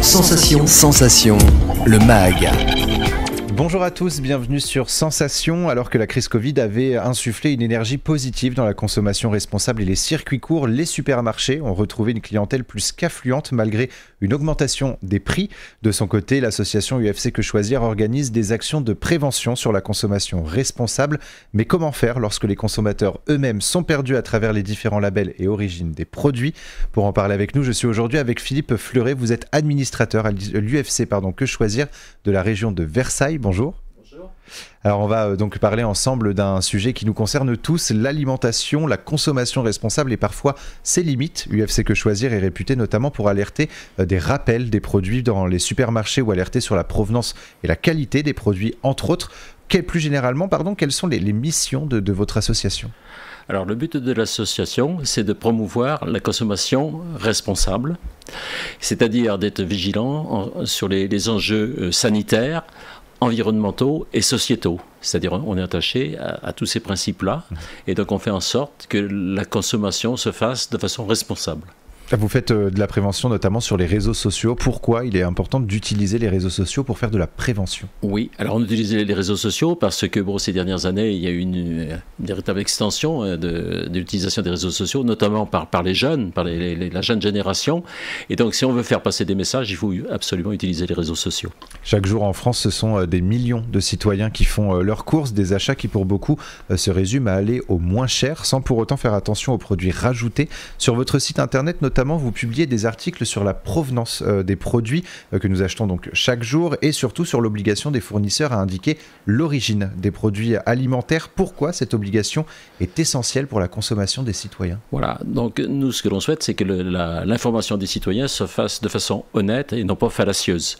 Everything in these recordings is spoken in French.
Sensation, le MAG. Bonjour à tous, bienvenue sur Sensation. Alors que la crise Covid avait insufflé une énergie positive dans la consommation responsable et les circuits courts, les supermarchés ont retrouvé une clientèle plus qu'affluente malgré une augmentation des prix. De son côté, l'association UFC Que Choisir organise des actions de prévention sur la consommation responsable. Mais comment faire lorsque les consommateurs eux-mêmes sont perdus à travers les différents labels et origines des produits? Pour en parler avec nous, je suis aujourd'hui avec Philippe Fleuret. Vous êtes administrateur à l'UFC Que Choisir de la région de Versailles. Bonjour. Bonjour. Alors on va donc parler ensemble d'un sujet qui nous concerne tous, l'alimentation, la consommation responsable et parfois ses limites. UFC Que Choisir est réputé notamment pour alerter des rappels des produits dans les supermarchés ou alerter sur la provenance et la qualité des produits, entre autres. Plus généralement, quelles sont les missions de votre association ? Alors le but de l'association, c'est de promouvoir la consommation responsable, c'est-à-dire d'être vigilant sur les enjeux sanitaires, environnementaux et sociétaux. C'est-à-dire on est attaché à tous ces principes-là et donc on fait en sorte que la consommation se fasse de façon responsable. Vous faites de la prévention notamment sur les réseaux sociaux. Pourquoi il est important d'utiliser les réseaux sociaux pour faire de la prévention? Oui, alors on utilise les réseaux sociaux parce que ces dernières années, il y a eu une véritable extension de l'utilisation des réseaux sociaux, notamment par les jeunes, par la jeune génération. Et donc si on veut faire passer des messages, il faut absolument utiliser les réseaux sociaux. Chaque jour en France, ce sont des millions de citoyens qui font leurs courses, des achats qui pour beaucoup se résument à aller au moins cher, sans pour autant faire attention aux produits rajoutés. Sur votre site internet, notamment, vous publiez des articles sur la provenance des produits que nous achetons donc chaque jour et surtout sur l'obligation des fournisseurs à indiquer l'origine des produits alimentaires. Pourquoi cette obligation est essentielle pour la consommation des citoyens? Voilà, donc nous ce que l'on souhaite c'est que l'information des citoyens se fasse de façon honnête et non pas fallacieuse.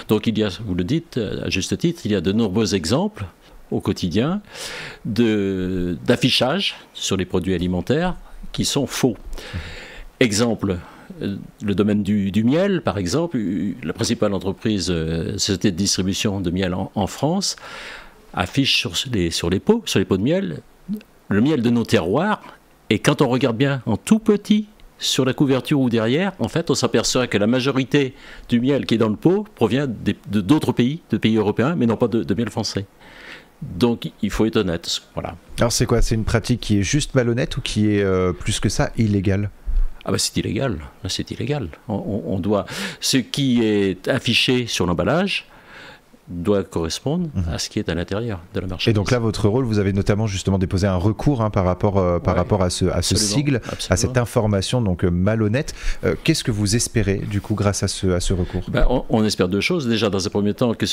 Donc il y a, vous le dites à juste titre, il y a de nombreux exemples au quotidien d'affichage sur les produits alimentaires qui sont faux. Exemple, le domaine du miel, par exemple, la principale entreprise, société de distribution de miel en France, affiche sur les pots de miel, le miel de nos terroirs, et quand on regarde bien en tout petit, sur la couverture ou derrière, en fait, on s'aperçoit que la majorité du miel qui est dans le pot provient d'autres pays, de pays européens, mais non pas de miel français. Donc il faut être honnête, voilà. Alors c'est quoi? C'est une pratique qui est juste malhonnête ou qui est plus que ça illégale? Ah ben c'est illégal, c'est illégal. On doit, ce qui est affiché sur l'emballage doit correspondre à ce qui est à l'intérieur de la marchandise. Et donc là, votre rôle, vous avez notamment justement déposé un recours par rapport à ce sigle, à cette information donc malhonnête. Qu'est-ce que vous espérez du coup grâce à ce recours? On espère deux choses. Déjà, dans un premier temps, que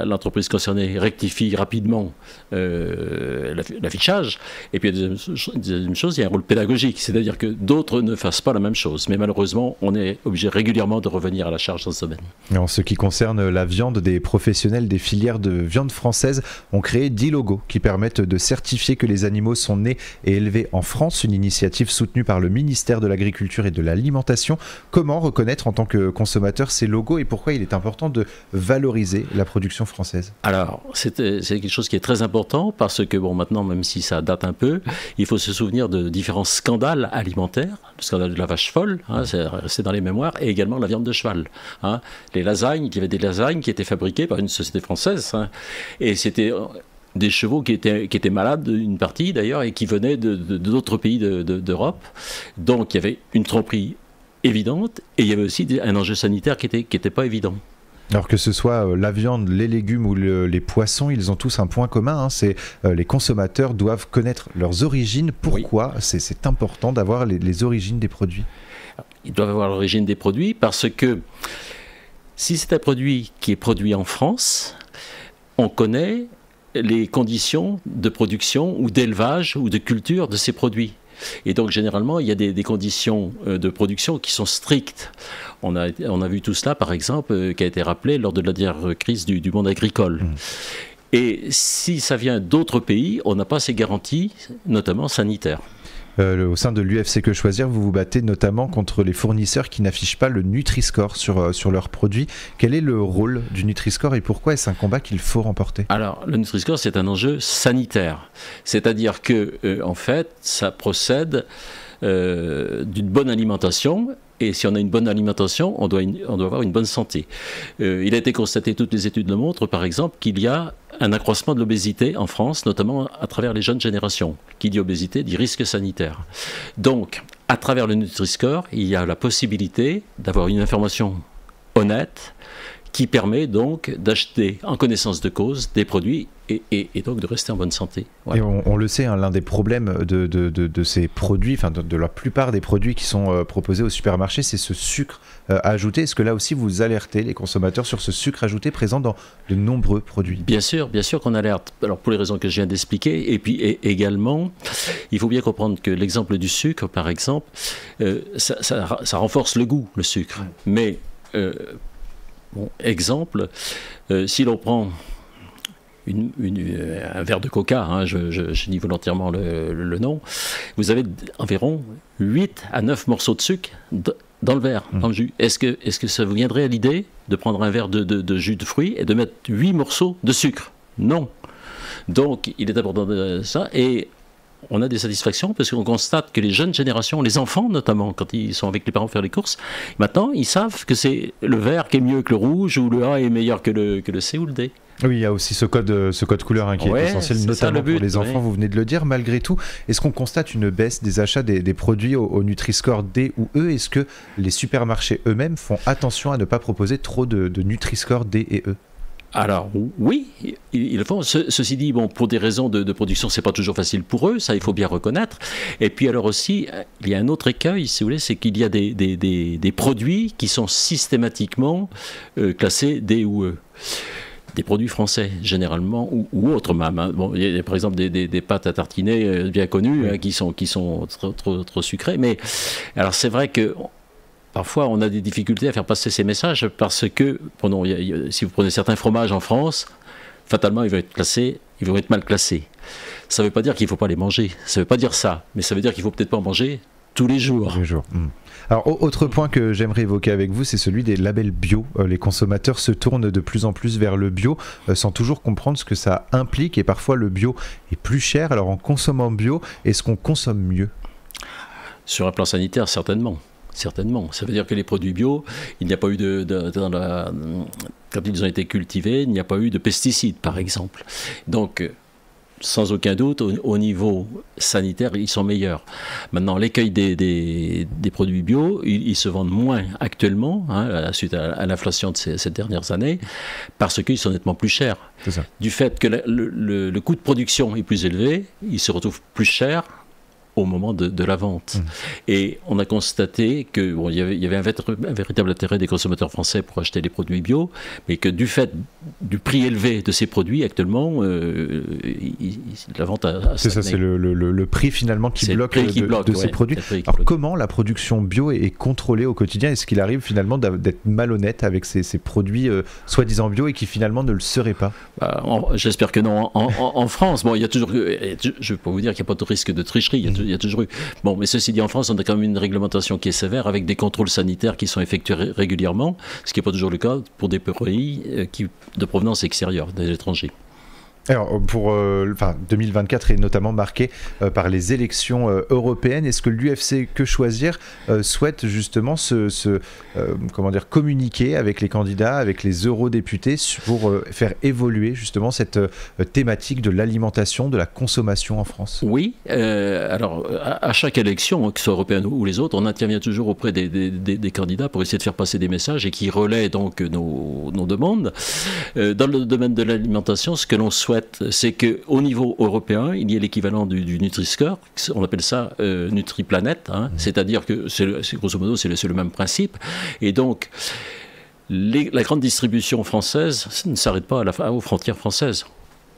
l'entreprise concernée rectifie rapidement l'affichage. Et puis, deuxième chose, il y a un rôle pédagogique, c'est-à-dire que d'autres ne fassent pas la même chose. Mais malheureusement, on est obligé régulièrement de revenir à la charge dans ce domaine. En ce qui concerne la viande, des professionnels des filières de viande française ont créé 10 logos qui permettent de certifier que les animaux sont nés et élevés en France, une initiative soutenue par le ministère de l'Agriculture et de l'Alimentation. Comment reconnaître en tant que consommateur ces logos et pourquoi il est important de valoriser la production française? Alors, c'est quelque chose qui est très important parce que, maintenant, même si ça date un peu, il faut se souvenir de différents scandales alimentaires. Le scandale de la vache folle, c'est dans les mémoires, et également la viande de cheval. Les lasagnes, il y avait des lasagnes qui étaient fabriquées par une société française, et c'était des chevaux qui étaient malades, une partie d'ailleurs, et qui venaient d'autres pays d'Europe. Donc il y avait une tromperie évidente, et il y avait aussi un enjeu sanitaire qui était pas évident. Alors que ce soit la viande, les légumes ou les poissons, ils ont tous un point commun, c'est les consommateurs doivent connaître leurs origines. Pourquoi c'est important d'avoir les origines des produits? Ils doivent avoir l'origine des produits parce que si c'est un produit qui est produit en France, on connaît les conditions de production ou d'élevage ou de culture de ces produits. Et donc généralement, il y a des conditions de production qui sont strictes. On a vu tout cela, par exemple, qui a été rappelé lors de la dernière crise du monde agricole. Et si ça vient d'autres pays, on n'a pas ces garanties, notamment sanitaires. Au sein de l'UFC Que Choisir, vous vous battez notamment contre les fournisseurs qui n'affichent pas le Nutri-Score sur leurs produits. Quel est le rôle du Nutri-Score et pourquoi est-ce un combat qu'il faut remporter? Alors, le Nutri-Score, c'est un enjeu sanitaire. C'est-à-dire que, en fait, ça procède d'une bonne alimentation et si on a une bonne alimentation, on doit avoir une bonne santé. Il a été constaté, toutes les études le montrent, par exemple, qu'il y a un accroissement de l'obésité en France, notamment à travers les jeunes générations. Qui dit obésité dit risque sanitaire. Donc, à travers le Nutri-Score, il y a la possibilité d'avoir une information honnête qui permet donc d'acheter en connaissance de cause des produits et donc de rester en bonne santé. Voilà. Et on le sait, hein, l'un des problèmes de ces produits, enfin de la plupart des produits qui sont proposés au supermarché, c'est ce sucre ajouté. Est-ce que là aussi vous alertez les consommateurs sur ce sucre ajouté présent dans de nombreux produits ? Bien sûr qu'on alerte. Alors pour les raisons que je viens d'expliquer, et puis également, il faut bien comprendre que l'exemple du sucre, par exemple, ça renforce le goût, le sucre. Mais bon, exemple, si l'on prend un verre de coca, hein, je dis volontairement le nom, vous avez environ 8 à 9 morceaux de sucre dans le verre, dans le jus. Est-ce que ça vous viendrait à l'idée de prendre un verre de jus de fruits et de mettre 8 morceaux de sucre ? Non. Donc, il est important de ça. Et on a des satisfactions parce qu'on constate que les jeunes générations, les enfants notamment, quand ils sont avec les parents faire les courses, maintenant ils savent que c'est le vert qui est mieux que le rouge ou le A est meilleur que le C ou le D. Oui, il y a aussi ce code couleur hein, qui est essentiel, notamment pour les enfants, vous venez de le dire. Malgré tout, est-ce qu'on constate une baisse des achats des produits au Nutri-Score D ou E ? Est-ce que les supermarchés eux-mêmes font attention à ne pas proposer trop de Nutri-Score D et E ? Alors oui, ils le font. Ceci dit, bon, pour des raisons de production, c'est pas toujours facile pour eux, ça il faut bien reconnaître. Et puis alors aussi, il y a un autre écueil, si vous voulez, c'est qu'il y a des produits qui sont systématiquement classés D ou E. Des produits français, généralement, ou autres même. Hein. Bon, il y a par exemple des pâtes à tartiner bien connues hein, qui sont trop sucrées. Mais alors c'est vrai que parfois, on a des difficultés à faire passer ces messages parce que, si vous prenez certains fromages en France, fatalement, ils vont être mal classés. Ça ne veut pas dire qu'il ne faut pas les manger. Ça ne veut pas dire ça. Mais ça veut dire qu'il ne faut peut-être pas en manger tous les jours. Tous les jours. Alors, autre point que j'aimerais évoquer avec vous, c'est celui des labels bio. Les consommateurs se tournent de plus en plus vers le bio sans toujours comprendre ce que ça implique. Et parfois, le bio est plus cher. Alors, en consommant bio, est-ce qu'on consomme mieux ? Sur un plan sanitaire, certainement. Certainement. Ça veut dire que les produits bio, il n'y a pas eu quand ils ont été cultivés, il n'y a pas eu de pesticides, par exemple. Donc, sans aucun doute, au niveau sanitaire, ils sont meilleurs. Maintenant, l'écueil des produits bio, ils se vendent moins actuellement, hein, suite à l'inflation de ces dernières années, parce qu'ils sont nettement plus chers. C'est ça. Du fait que le coût de production est plus élevé, ils se retrouvent plus chers au moment de la vente. Et on a constaté qu'il y avait un véritable intérêt des consommateurs français pour acheter les produits bio, mais que du fait du prix élevé de ces produits, actuellement, la vente a c'est ça, c'est le prix finalement qui bloque de ces produits. Alors comment la production bio est contrôlée au quotidien ? Est-ce qu'il arrive finalement d'être malhonnête avec ces produits soi-disant bio et qui finalement ne le seraient pas ? J'espère que non. En France, bon, il y a toujours, je peux vous dire qu'il n'y a pas de risque de tricherie, il y a toujours eu. Bon, mais ceci dit, en France, on a quand même une réglementation qui est sévère avec des contrôles sanitaires qui sont effectués régulièrement, ce qui n'est pas toujours le cas pour des pays de provenance extérieure, des étrangers. Alors, 2024 est notamment marqué par les élections européennes. Est-ce que l'UFC Que Choisir souhaite justement communiquer avec les candidats, avec les eurodéputés pour faire évoluer justement cette thématique de l'alimentation, de la consommation en France ? Oui, alors à chaque élection, que ce soit européenne ou les autres, on intervient toujours auprès des candidats pour essayer de faire passer des messages et qui relaient donc nos demandes. Dans le domaine de l'alimentation, ce que l'on souhaite, c'est qu'au niveau européen, il y ait l'équivalent du Nutri-Score, on appelle ça Nutri-Planète, hein, c'est-à-dire que grosso modo c'est le même principe, et donc la grande distribution française ne s'arrête pas aux frontières françaises.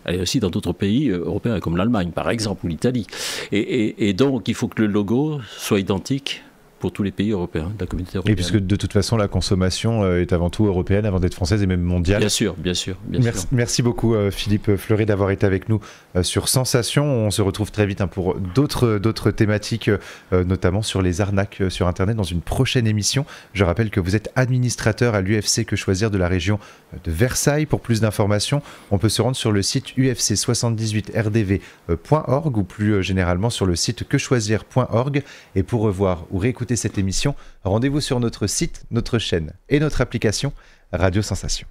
Elle est aussi dans d'autres pays européens comme l'Allemagne par exemple ou l'Italie, et donc il faut que le logo soit identique pour tous les pays européens, de la communauté européenne. Et puisque de toute façon la consommation est avant tout européenne, avant d'être française et même mondiale. Bien sûr. Merci beaucoup Philippe Fleury d'avoir été avec nous sur Sensation. On se retrouve très vite pour d'autres thématiques, notamment sur les arnaques sur Internet dans une prochaine émission. Je rappelle que vous êtes administrateur à l'UFC Que Choisir de la région de Versailles. Pour plus d'informations, on peut se rendre sur le site ufc78rdv.org ou plus généralement sur le site quechoisir.org. Et pour revoir ou réécouter rater cette émission, rendez-vous sur notre site, notre chaîne et notre application Radio Sensation.